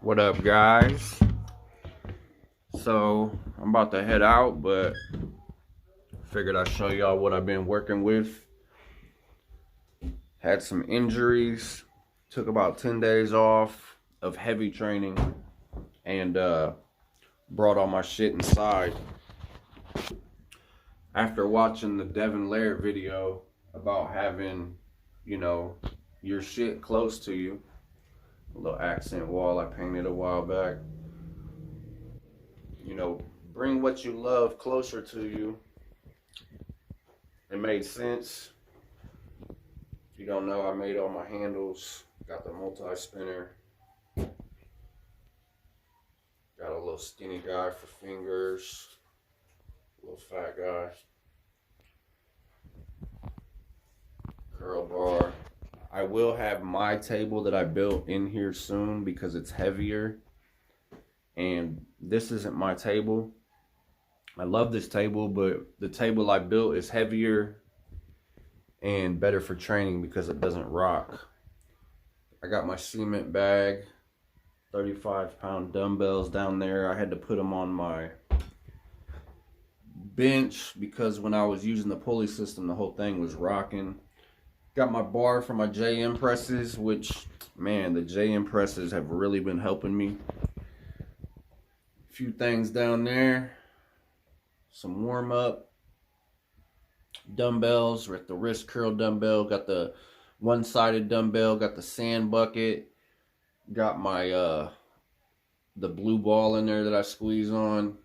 What up, guys? So I'm about to head out, but figured I'd show y'all what I've been working with. Had some injuries, took about 10 days off of heavy training, and brought all my shit inside. After watching the Devin Laird video about having, your shit close to you, a little accent wall I painted a while back. Bring what you love closer to you. It made sense. If you don't know, I made all my handles. Got the multi-spinner. Got a little skinny guy for fingers. A little fat guy. Curl bar. I will have my table that I built in here soon because it's heavier. And this isn't my table. I love this table, but the table I built is heavier and better for training because it doesn't rock. I got my cement bag, 35-pound dumbbells down there. I had to put them on my bench because when I was using the pulley system, the whole thing was rocking. Got my bar for my JM presses, which, man, the JM presses have really been helping me. A few things down there. Some warm-up dumbbells with the wrist curl dumbbell. Got the one-sided dumbbell. Got the sand bucket. Got my the blue ball in there that I squeeze on.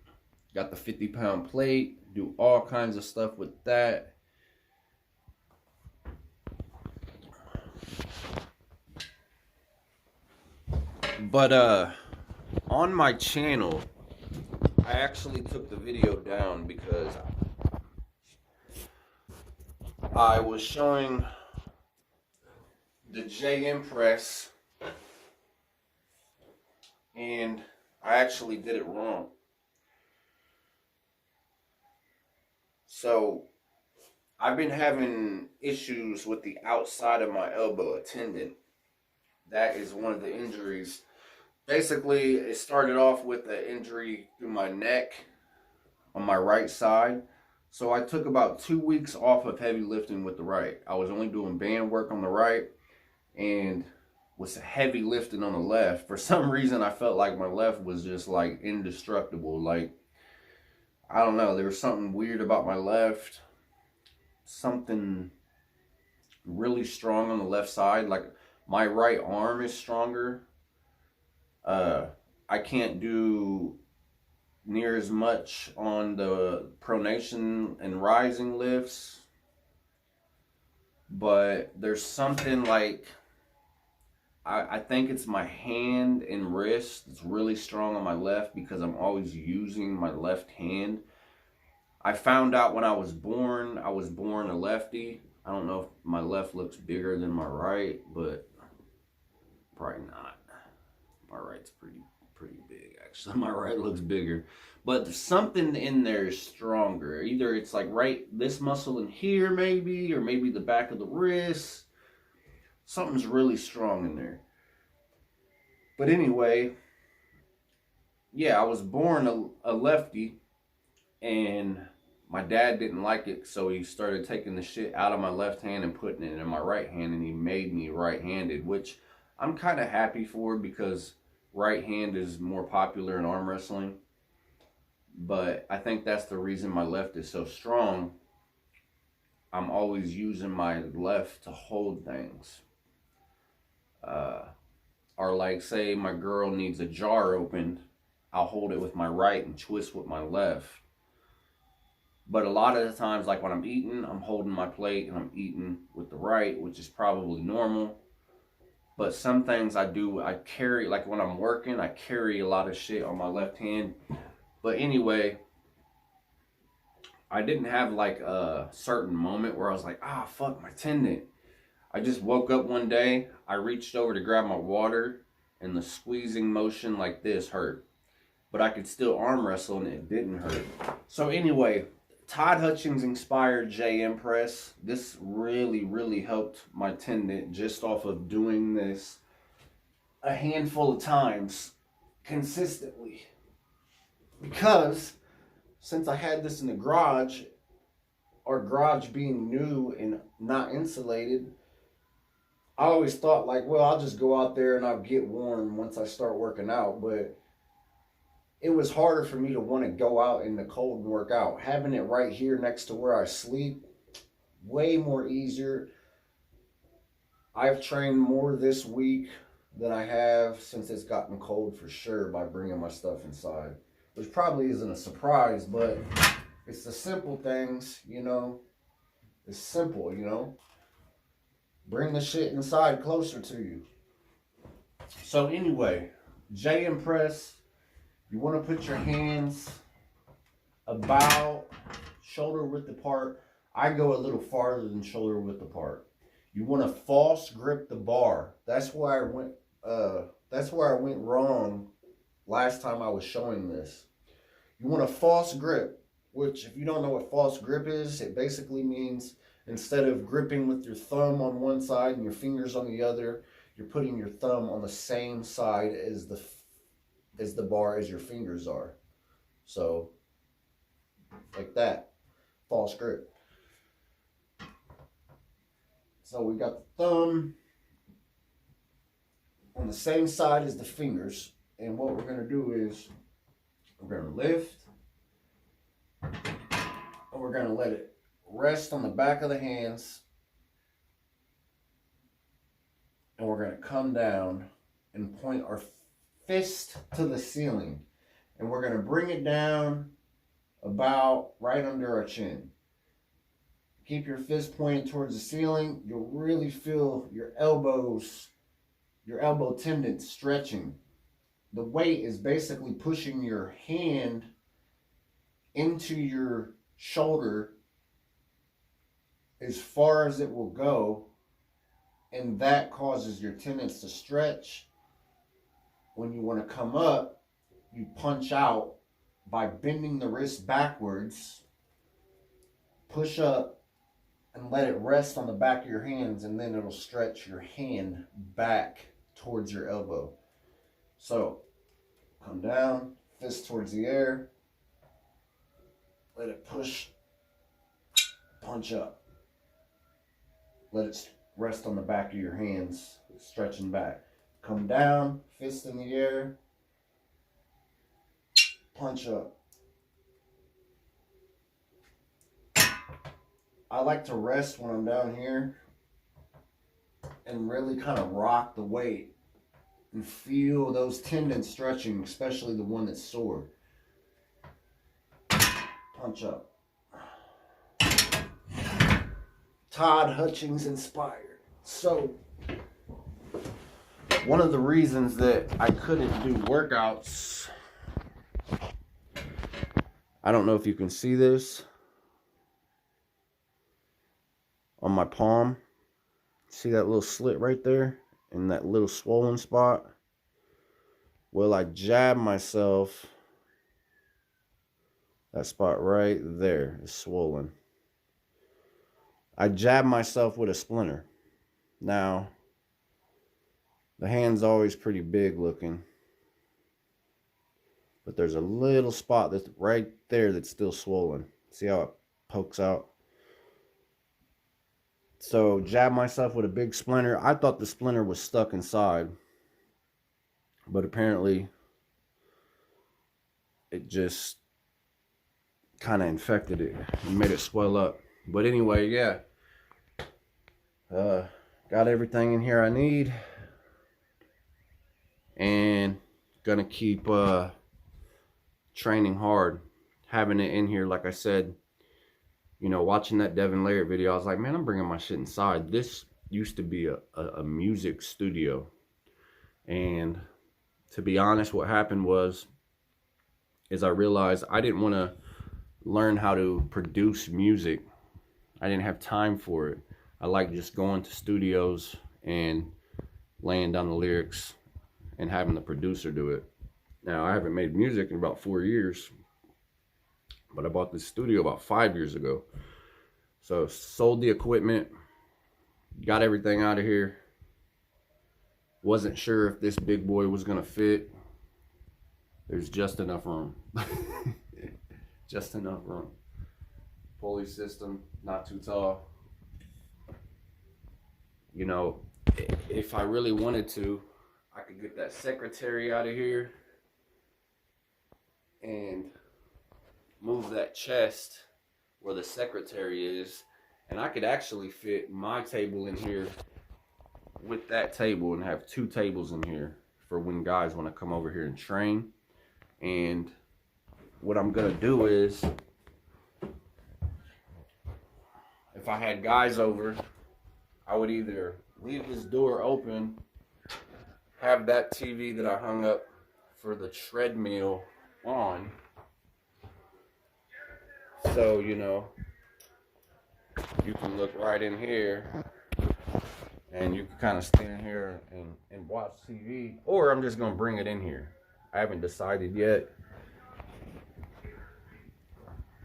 Got the 50-pound plate. Do all kinds of stuff with that. But on my channel, I actually took the video down because I was showing the JM press and I actually did it wrong. So I've been having issues with the outside of my elbow, a tendon. That is one of the injuries. Basically, it started off with an injury through my neck on my right side. So I took about 2 weeks off of heavy lifting with the right. I was only doing band work on the right and was heavy lifting on the left. For some reason, I felt like my left was just like indestructible. Like, I don't know, there was something weird about my left. Something really strong on the left side. Like, my right arm is stronger. I can't do near as much on the pronation and rising lifts, but there's something like, I think it's my hand and wrist that's really strong on my left because I'm always using my left hand. I found out when I was born a lefty. I don't know if my left looks bigger than my right, but probably not. My right's pretty big, actually. My right looks bigger. But something in there is stronger. Either it's like right, this muscle in here maybe, or maybe the back of the wrist. Something's really strong in there. But anyway, yeah, I was born a lefty, and my dad didn't like it, so he started taking the shit out of my left hand and putting it in my right hand, and he made me right-handed, which I'm kind of happy for because right hand is more popular in arm wrestling. But I think that's the reason my left is so strong. I'm always using my left to hold things. Or like, say my girl needs a jar opened, I'll hold it with my right and twist with my left. But a lot of the times, like when I'm eating, I'm holding my plate and I'm eating with the right, which is probably normal. But some things I do, I carry, like when I'm working, I carry a lot of shit on my left hand. But anyway, I didn't have like a certain moment where I was like, fuck, my tendon. I just woke up one day, I reached over to grab my water, and the squeezing motion like this hurt. But I could still arm wrestle and it didn't hurt. So anyway, Todd Hutchings inspired JM press. This really helped my tendon just off of doing this a handful of times. consistently. Because since I had this in the garage, our garage being new and not insulated, I always thought like, well, I'll just go out there and I'll get warm once I start working out. But it was harder for me to want to go out in the cold and work out. Having it right here next to where I sleep, way more easier. I've trained more this week than I have since it's gotten cold for sure by bringing my stuff inside. Which probably isn't a surprise, but it's the simple things, you know. It's simple, you know. Bring the shit inside closer to you. So anyway, J&M press. You want to put your hands about shoulder width apart. I go a little farther than shoulder width apart. You want to false grip the bar. That's where I went. That's where I went wrong last time I was showing this. You want a false grip, which if you don't know what false grip is, it basically means instead of gripping with your thumb on one side and your fingers on the other, you're putting your thumb on the same side as the bar as your fingers are. So, like that, false grip. So we got the thumb on the same side as the fingers. And what we're going to do is we're going to lift. And we're going to let it rest on the back of the hands. And we're going to come down and point our fist to the ceiling. And we're going to bring it down about right under our chin. Keep your fist pointed towards the ceiling. You'll really feel your elbows, your elbow tendons stretching. The weight is basically pushing your hand into your shoulder as far as it will go, and that causes your tendons to stretch. When you want to come up, you punch out by bending the wrist backwards, push up, and let it rest on the back of your hands, and then it'll stretch your hand back towards your elbow. So, come down, fist towards the air, let it push, punch up. Let it rest on the back of your hands, stretching back. Come down, fist in the air, punch up. I like to rest when I'm down here and really kind of rock the weight and feel those tendons stretching, especially the one that's sore. Punch up. Todd Hutchings inspired. So, one of the reasons that I couldn't do workouts, I don't know if you can see this on my palm. See that little slit right there and that little swollen spot? Well, I jabbed myself. That spot right there is swollen. I jabbed myself with a splinter. Now, the hand's always pretty big looking, but there's a little spot that's right there that's still swollen. See how it pokes out? So, jabbed myself with a big splinter. I thought the splinter was stuck inside, but apparently it just kind of infected it and made it swell up. But anyway, yeah, got everything in here I need, and gonna keep training hard, having it in here. Like I said, you know, watching that Devin Laird video, I was like, man, I'm bringing my shit inside. This used to be a music studio, and to be honest, what happened is I realized I didn't want to learn how to produce music. I didn't have time for it. I like just going to studios and laying down the lyrics and having the producer do it. Now, I haven't made music in about 4 years, but I bought this studio about 5 years ago. So, sold the equipment, got everything out of here. Wasn't sure if this big boy was gonna fit. There's just enough room. Just enough room. Pulley system, not too tall. You know, if I really wanted to, I could get that secretary out of here and move that chest where the secretary is, and I could actually fit my table in here with that table and have 2 tables in here for when guys want to come over here and train. And what I'm gonna do is, if I had guys over, I would either leave this door open, have that TV that I hung up for the treadmill on, so you know you can look right in here and you can kind of stand here and watch TV, or I'm just gonna bring it in here. I haven't decided yet.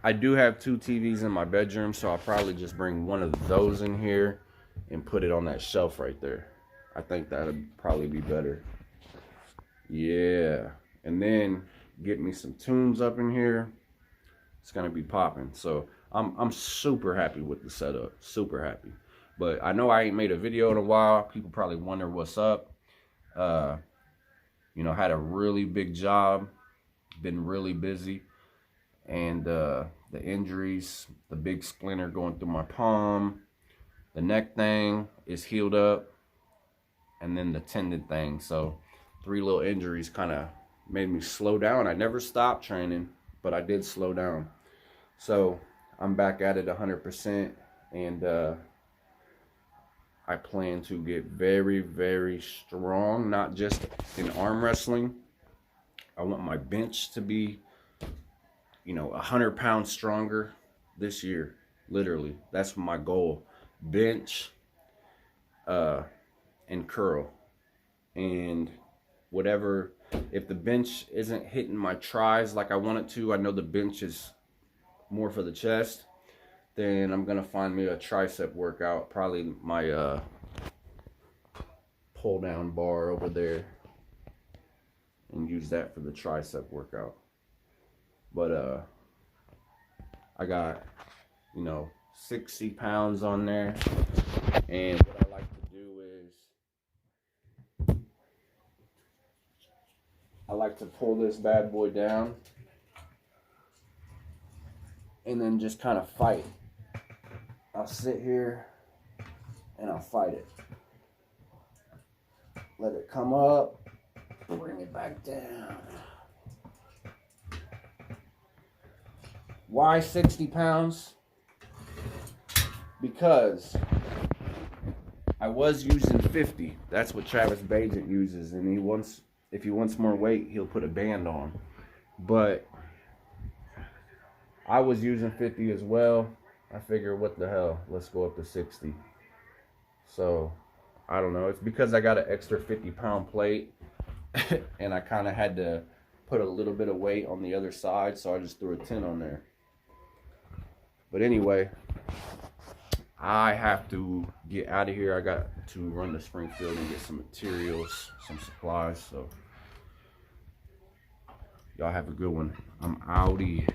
I do have 2 TVs in my bedroom, so I'll probably just bring one of those in here and put it on that shelf right there. I think that'd probably be better. Yeah. And then get me some tunes up in here. It's gonna be popping. So I'm super happy with the setup. Super happy. But I know I ain't made a video in a while. People probably wonder what's up. You know, had a really big job. Been really busy. And the injuries, the big splinter going through my palm, the neck thing is healed up, and then the tendon thing. So 3 little injuries kind of made me slow down. I never stopped training, but I did slow down. So I'm back at it 100%, and I plan to get very, very strong, not just in arm wrestling. I want my bench to be, you know, 100 pounds stronger this year. Literally, that's my goal. Bench and curl. And whatever, if the bench isn't hitting my tris like I want it to, I know the bench is more for the chest, then I'm gonna find me a tricep workout, probably my pull down bar over there, and use that for the tricep workout. But I got, you know, 60 pounds on there, and what I like to do is I like to pull this bad boy down and then just kind of fight. I'll sit here and I'll fight it. Let it come up, bring it back down. Why 60 pounds? Because I was using 50. That's what Travis Bagent uses, and if he wants more weight, he'll put a band on. But I was using 50 as well. I figure, what the hell? Let's go up to 60. So, I don't know. It's because I got an extra 50-pound plate, and I kind of had to put a little bit of weight on the other side, so I just threw a 10 on there. But anyway, I have to get out of here. I got to run to Springfield and get some materials, some supplies. So, y'all have a good one. I'm outie.